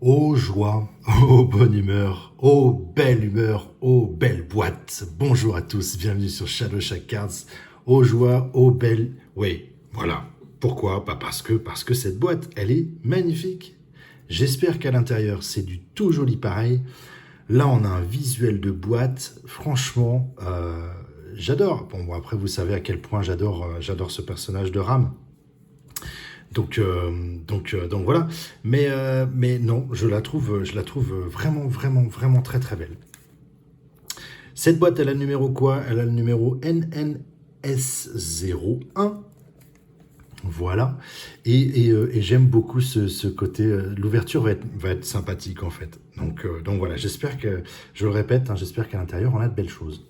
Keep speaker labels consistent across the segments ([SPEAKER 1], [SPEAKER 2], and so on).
[SPEAKER 1] Ô joie, ô bonne humeur, ô belle humeur, ô belle boîte. Bonjour à tous, bienvenue sur Shadow Shack Cards. Ô joie, ô belle... Oui, voilà. Pourquoi? Parce que cette boîte, elle est magnifique. J'espère qu'à l'intérieur, c'est du tout joli pareil. Là, on a un visuel de boîte. Franchement, j'adore. Bon, après, vous savez à quel point j'adore ce personnage de Ram. Donc voilà. Mais non, je la trouve vraiment très très belle. Cette boîte, elle a le numéro quoi? Elle a le numéro NNS01. Voilà. Et j'aime beaucoup ce côté. L'ouverture va être sympathique en fait. Donc voilà, j'espère que, je le répète, hein, j'espère qu'à l'intérieur, on a de belles choses.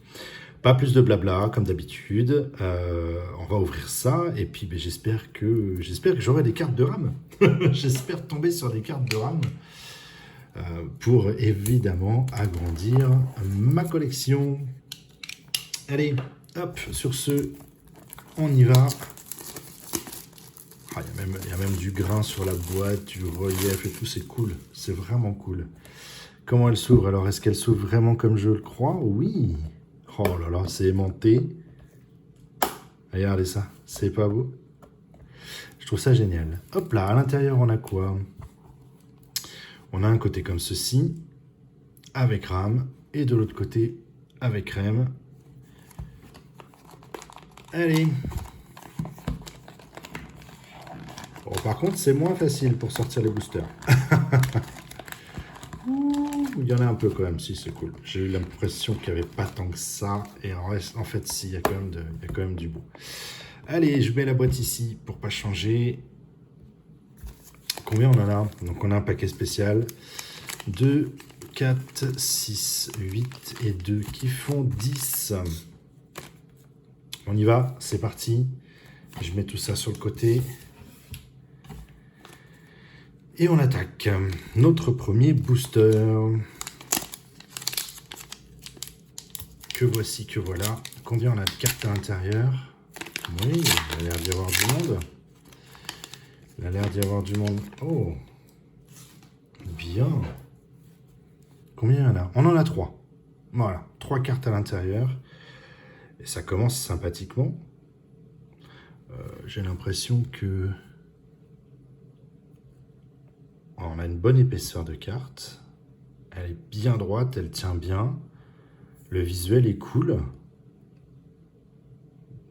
[SPEAKER 1] Pas plus de blabla, comme d'habitude. On va ouvrir ça, et puis ben, j'espère que j'aurai des cartes de RAM. J'espère tomber sur des cartes de RAM pour évidemment agrandir ma collection. Allez, hop, sur ce, on y va. Ah, il y a même du grain sur la boîte, du relief et tout, c'est cool. C'est vraiment cool. Comment elle s'ouvre? Alors, est-ce qu'elle s'ouvre vraiment comme je le crois? Oui. Oh là là, c'est aimanté. Regardez ça, c'est pas beau? Je trouve ça génial. Hop là, à l'intérieur, on a quoi? On a un côté comme ceci, avec Ram, et de l'autre côté, avec Rem. Allez. Bon, par contre, c'est moins facile pour sortir les boosters. Il y en a un peu quand même, si c'est cool. J'ai eu l'impression qu'il n'y avait pas tant que ça. Et en fait, si, il y a quand même du beau. Allez, je mets la boîte ici pour pas changer. Combien on en a? Donc on a un paquet spécial. 2, 4, 6, 8 et 2 qui font 10. On y va, c'est parti. Je mets tout ça sur le côté. Et on attaque notre premier booster. Que voici, que voilà. Combien on a de cartes à l'intérieur? Oui, il a l'air d'y avoir du monde. Il a l'air d'y avoir du monde. Oh, bien. Combien il y en a? On en a 3. Voilà, 3 cartes à l'intérieur. Et ça commence sympathiquement. J'ai l'impression que... On a une bonne épaisseur de carte. Elle est bien droite, elle tient bien. Le visuel est cool.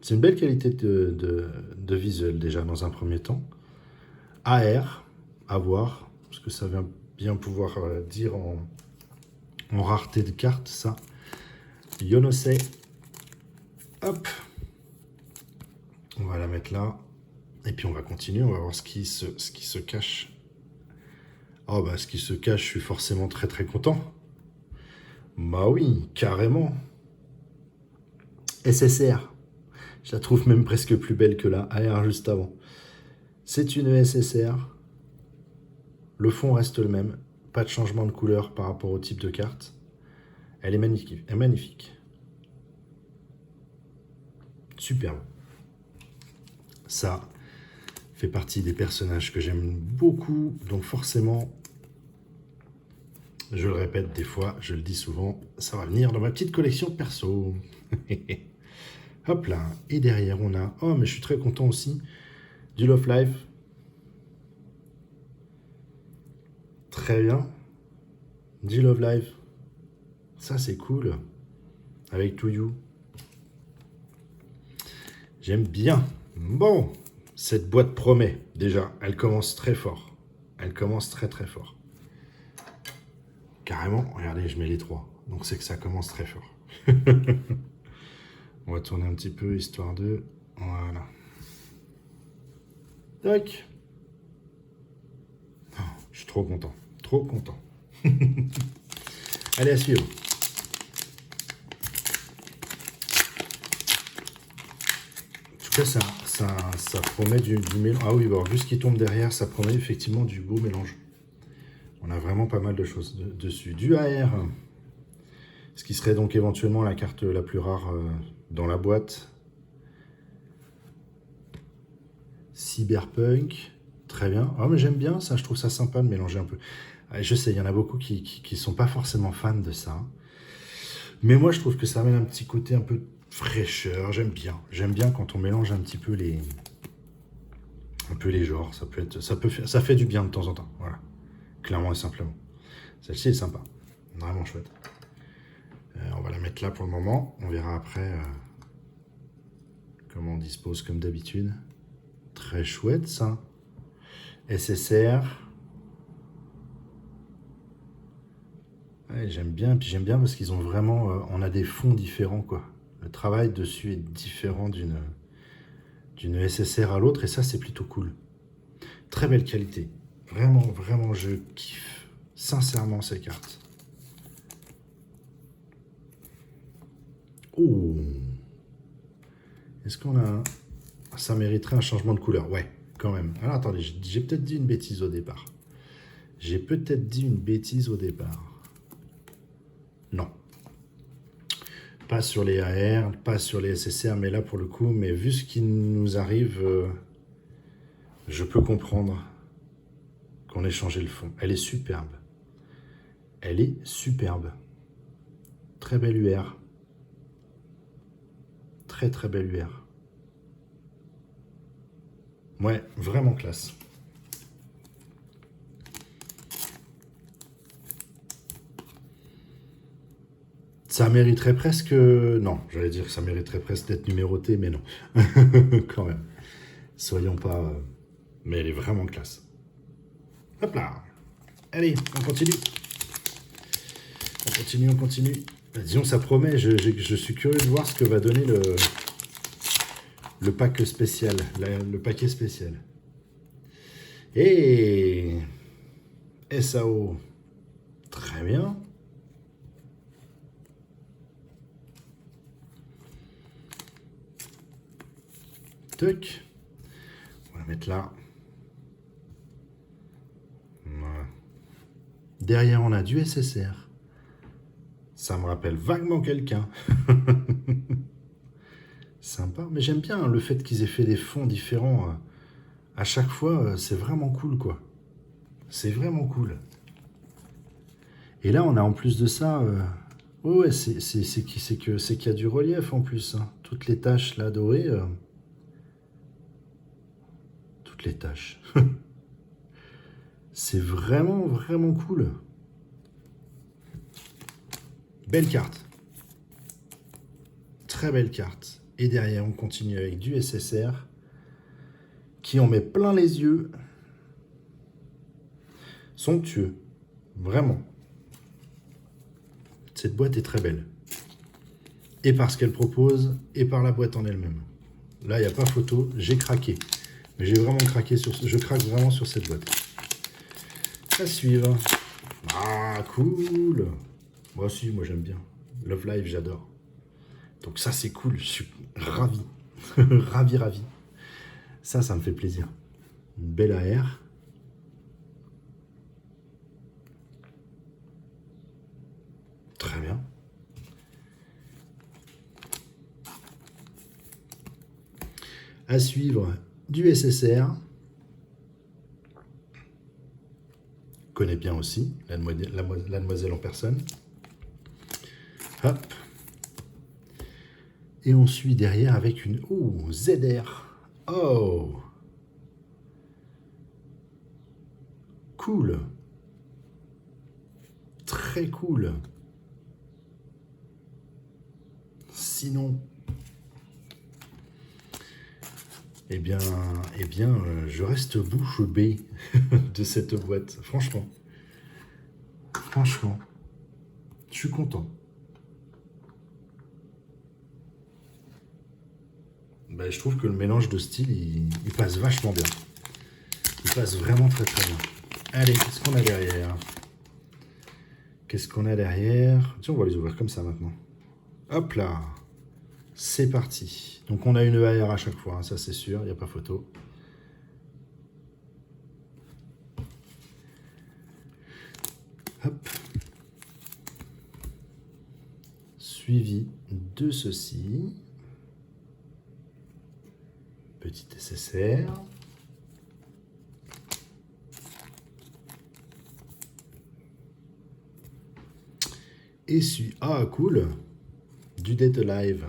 [SPEAKER 1] C'est une belle qualité de visuel déjà dans un premier temps. AR, à voir, parce que ça vient bien pouvoir dire en rareté de cartes, ça. Yonosei. Hop. On va la mettre là. Et puis on va continuer, on va voir ce qui se cache. Oh bah ce qui se cache, je suis forcément très très content. Bah oui, carrément. SSR. Je la trouve même presque plus belle que la AR juste avant. C'est une SSR. Le fond reste le même. Pas de changement de couleur par rapport au type de carte. Elle est magnifique. Elle est magnifique. Superbe. Ça fait partie des personnages que j'aime beaucoup. Donc forcément, je le répète des fois, je le dis souvent, ça va venir dans ma petite collection perso. Hop là. Et derrière, on a... Oh, mais je suis très content aussi. Du Love Life. Très bien. Du Love Life. Ça, c'est cool. Avec To You. J'aime bien. Bon, cette boîte promet. Déjà, elle commence très fort. Elle commence très très fort. Carrément, regardez, je mets les 3. Donc c'est que ça commence très fort. On va tourner un petit peu, histoire de... Voilà. Tac. Oh, je suis trop content. Trop content. Allez, à suivre. En tout cas, ça promet du mélange. Ah oui, bon, vu ce qui tombe derrière, ça promet effectivement du beau mélange. On a vraiment pas mal de choses dessus. Du AR, ce qui serait donc éventuellement la carte la plus rare dans la boîte. Cyberpunk, Très bien. Ah, mais j'aime bien ça, je trouve ça sympa de mélanger un peu. Ah, je sais, il y en a beaucoup qui sont pas forcément fans de ça. Mais moi, je trouve que ça amène un petit côté un peu de fraîcheur. J'aime bien. J'aime bien quand on mélange un peu les genres. Ça fait du bien de temps en temps. Voilà. Clairement et simplement. Celle-ci est sympa. Vraiment chouette. On va la mettre là pour le moment. On verra après comment on dispose comme d'habitude. Très chouette ça. SSR. Ouais, j'aime bien. Puis j'aime bien parce qu'ils ont vraiment... on a des fonds différents quoi. Le travail dessus est différent d'une SSR à l'autre et ça c'est plutôt cool. Très belle qualité. Vraiment, vraiment, je kiffe sincèrement ces cartes. Oh, est-ce qu'on a un... Ça mériterait un changement de couleur. Ouais, quand même. Alors attendez, j'ai peut-être dit une bêtise au départ. J'ai peut-être dit une bêtise au départ. Non. Pas sur les AR, pas sur les SSR, mais là pour le coup, mais vu ce qui nous arrive, je peux comprendre qu'on ait changé le fond. Elle est superbe. Elle est superbe. Très belle UR. Très très belle UR. Ouais, vraiment classe. Ça mériterait presque... Non, j'allais dire que ça mériterait presque d'être numéroté, mais non. Quand même. Soyons pas... Mais elle est vraiment classe. Hop là. Allez, on continue. On continue, on continue. Bah, disons, ça promet. Je suis curieux de voir ce que va donner le pack spécial. Le paquet spécial. Et... SAO. Très bien. Tuc. On va la mettre là. Voilà. Derrière, on a du SSR. Ça me rappelle vaguement quelqu'un. Sympa. Mais j'aime bien le fait qu'ils aient fait des fonds différents. À chaque fois, c'est vraiment cool, quoi. C'est vraiment cool. Et là, on a en plus de ça... ouais, c'est qu'il y a du relief en plus. Hein. Toutes les taches là dorées... toutes les taches. C'est vraiment, vraiment cool. Belle carte. Très belle carte. Et derrière, on continue avec du SSR qui en met plein les yeux. Somptueux. Vraiment. Cette boîte est très belle. Et par ce qu'elle propose, et par la boîte en elle-même. Là, il n'y a pas photo. J'ai craqué. Mais j'ai vraiment craqué sur... Je craque vraiment sur cette boîte. À suivre. Ah, cool. Moi aussi, moi j'aime bien. Love Live, j'adore. Donc ça, c'est cool. Je suis ravi. Ravi, ravi. Ça me fait plaisir. Une belle AR. Très bien. À suivre, du SSR. Connais bien aussi, la demoiselle en personne. Hop. Et on suit derrière avec une... Oh, ZR. Oh. Cool. Très cool. Sinon... Eh bien, je reste bouche bée de cette boîte. Franchement. Franchement. Je suis content. Ben, je trouve que le mélange de styles, il passe vachement bien. Il passe vraiment très très bien. Allez, qu'est-ce qu'on a derrière? Qu'est-ce qu'on a derrière? Tiens, on va les ouvrir comme ça maintenant. Hop là. C'est parti. Donc on a une AR à chaque fois, hein, ça c'est sûr, il n'y a pas photo. Hop. Suivi de ceci. Petit SSR. Ah, cool. Du Dead Alive.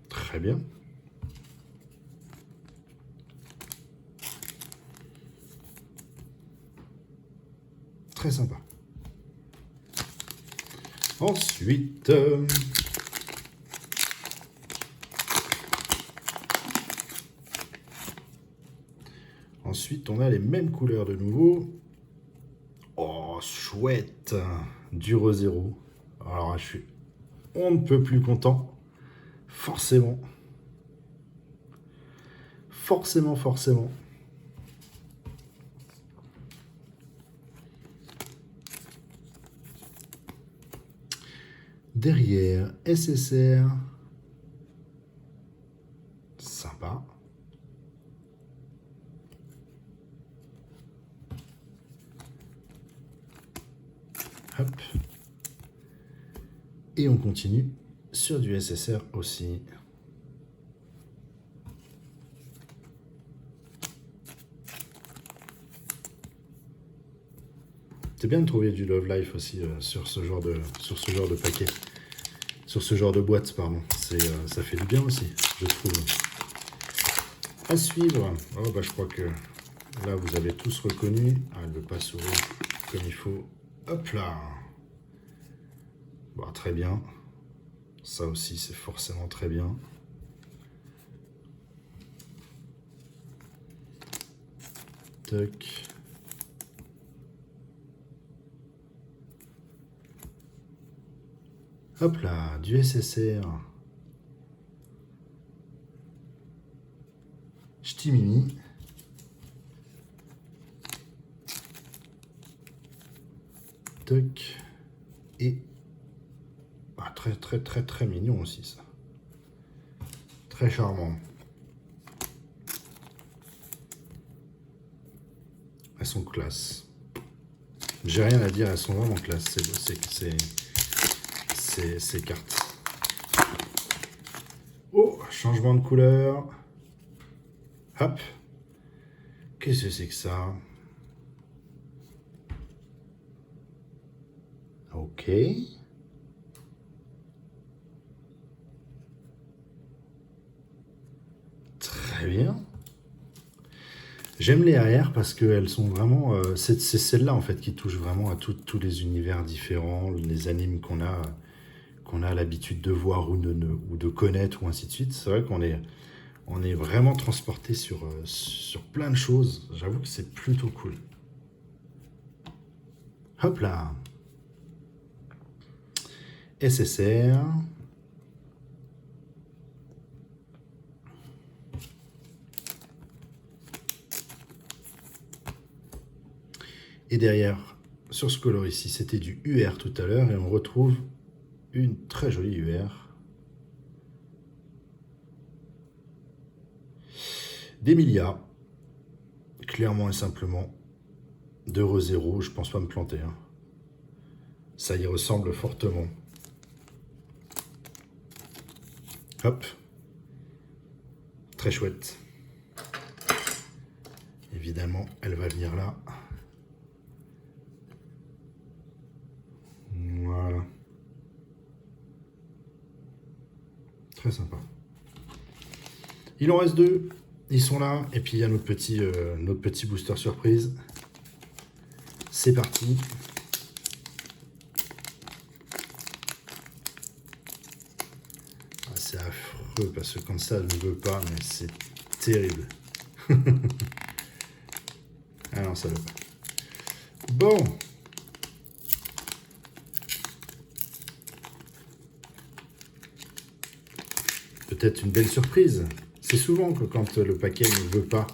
[SPEAKER 1] Très bien. Très sympa. Ensuite... Ensuite, on a les mêmes couleurs de nouveau. Oh, chouette. Du Re-Zero. Alors, je suis... On ne peut plus content. Forcément. Forcément. Derrière, SSR. Sympa. Hop. Et on continue sur du SSR aussi. C'est bien de trouver du Love Life aussi sur ce genre de paquet. Sur ce genre de boîte, pardon. Ça fait du bien aussi, je trouve. À suivre. Oh, bah, je crois que là, vous avez tous reconnu. Ah, elle ne veut pas s'ouvrir comme il faut. Hop là. Bon, très bien. Ça aussi, c'est forcément très bien. Toc. Hop là, du SSR. Ch'ti mini. Toc. Et ah, très mignon aussi ça. Très charmant. Elles sont classe. J'ai rien à dire, elles sont vraiment classe. Ces cartes. Oh, changement de couleur. Hop. Qu'est-ce que c'est que ça? Ok. Très bien. J'aime les arrières parce qu'elles sont vraiment... c'est celle-là en fait qui touche vraiment à tous les univers différents, les animes qu'on a l'habitude de voir ou de connaître ou ainsi de suite. C'est vrai qu'on est vraiment transporté sur plein de choses. J'avoue que c'est plutôt cool. Hop là. SSR. Et derrière, sur ce color ici, c'était du UR tout à l'heure et on retrouve une très jolie UR. D'Emilia, clairement et simplement, de Re-Zero, je pense pas me planter. Hein. Ça y ressemble fortement. Hop. Très chouette. Évidemment, elle va venir là. Voilà. Très sympa. Il en reste deux. Ils sont là. Et puis il y a notre petit booster surprise. C'est parti. Ah, c'est affreux parce que quand ça ne veut pas, mais c'est terrible. Ah non, ça veut pas. Bon. Peut-être une belle surprise. C'est souvent que quand le paquet ne veut pas,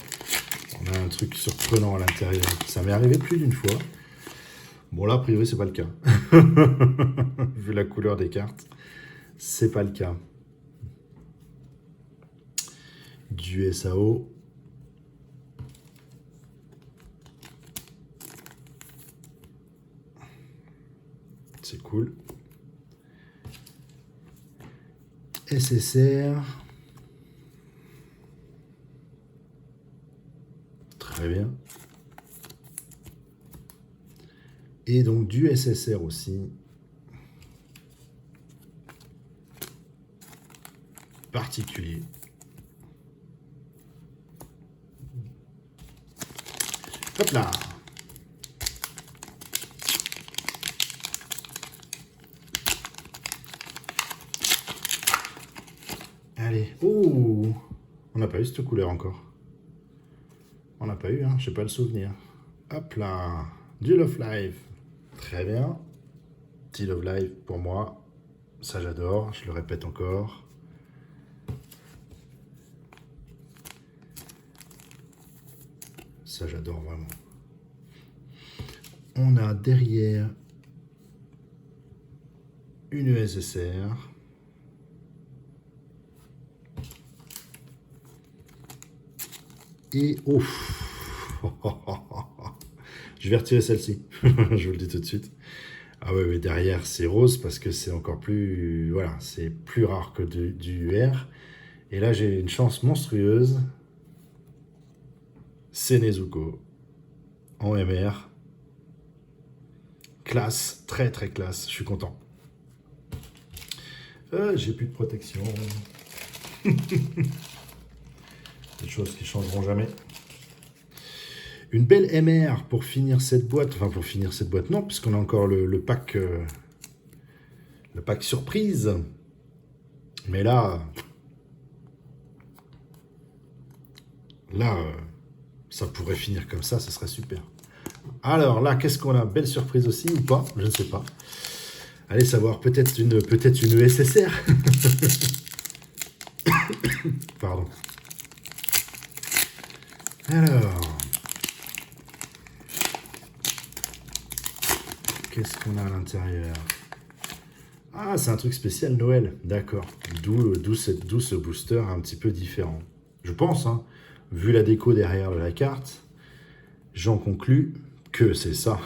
[SPEAKER 1] on a un truc surprenant à l'intérieur. Ça m'est arrivé plus d'une fois. Bon là, a priori, c'est pas le cas. Vu la couleur des cartes, c'est pas le cas. Du SAO. C'est cool. SSR. Très bien. Et donc du SSR aussi. particulier. Hop là. Allez. Oh, on n'a pas eu cette couleur encore. On n'a pas eu, hein, je sais pas le souvenir. Hop là. Du Love Live. Très bien. Petit Love Live pour moi. Ça j'adore, je le répète encore. Ça j'adore vraiment. On a derrière une USSR. Et oh, je vais retirer celle-ci, je vous le dis tout de suite. Ah ouais, mais derrière c'est rose parce que c'est encore plus, voilà, c'est plus rare que du UR. Et là j'ai une chance monstrueuse. C'est Nezuko en MR. Classe, très très classe, je suis content. J'ai plus de protection. Des choses qui changeront jamais. Une belle MR pour finir cette boîte. Enfin, pour finir cette boîte, non, puisqu'on a encore le pack surprise. Mais là, ça pourrait finir comme ça serait super. Alors là, qu'est-ce qu'on a? Belle surprise aussi ou pas? Je ne sais pas. Allez savoir, peut-être une ESSR. Pardon. Alors, qu'est-ce qu'on a à l'intérieur? Ah, c'est un truc spécial Noël, d'accord. D'où ce booster un petit peu différent. Je pense, hein, vu la déco derrière de la carte, j'en conclus que c'est ça.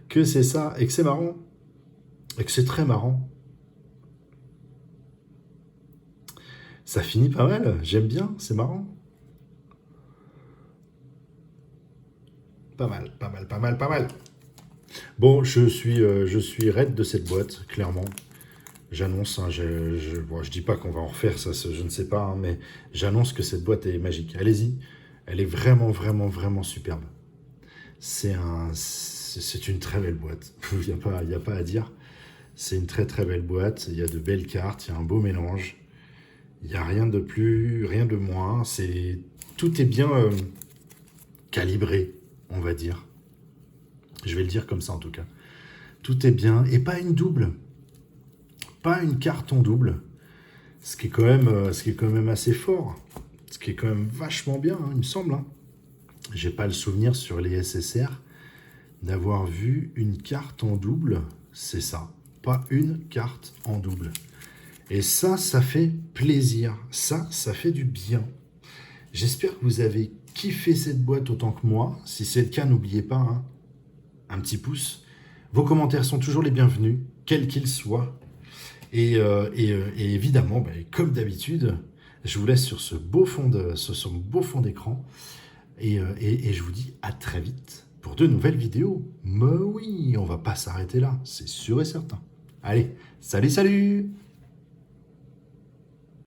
[SPEAKER 1] Que c'est ça, et que c'est marrant. Et que c'est très marrant. Ça finit pas mal, j'aime bien, c'est marrant. Pas mal, pas mal, pas mal, pas mal. Bon, je suis raide de cette boîte, clairement. J'annonce, hein, je dis pas qu'on va en refaire, ça, je ne sais pas, hein, mais j'annonce que cette boîte est magique. Allez-y, elle est vraiment, vraiment, vraiment superbe. C'est une très belle boîte, il n'y a pas à dire. C'est une très, très belle boîte, il y a de belles cartes, il y a un beau mélange. Il n'y a rien de plus, rien de moins. Tout est bien calibré, on va dire. Je vais le dire comme ça en tout cas. Tout est bien. Et pas une double. Pas une carte en double. Ce qui est quand même assez fort. Ce qui est quand même vachement bien, hein, il me semble. Hein. J'ai pas le souvenir sur les SSR d'avoir vu une carte en double. C'est ça. Pas une carte en double. Et ça fait plaisir. Ça fait du bien. J'espère que vous avez kiffé cette boîte autant que moi. Si c'est le cas, n'oubliez pas, hein, un petit pouce. Vos commentaires sont toujours les bienvenus, quels qu'ils soient. Et évidemment, comme d'habitude, je vous laisse sur ce beau fond d'écran. Et je vous dis à très vite pour de nouvelles vidéos. Mais oui, on va pas s'arrêter là, c'est sûr et certain. Allez, salut, salut!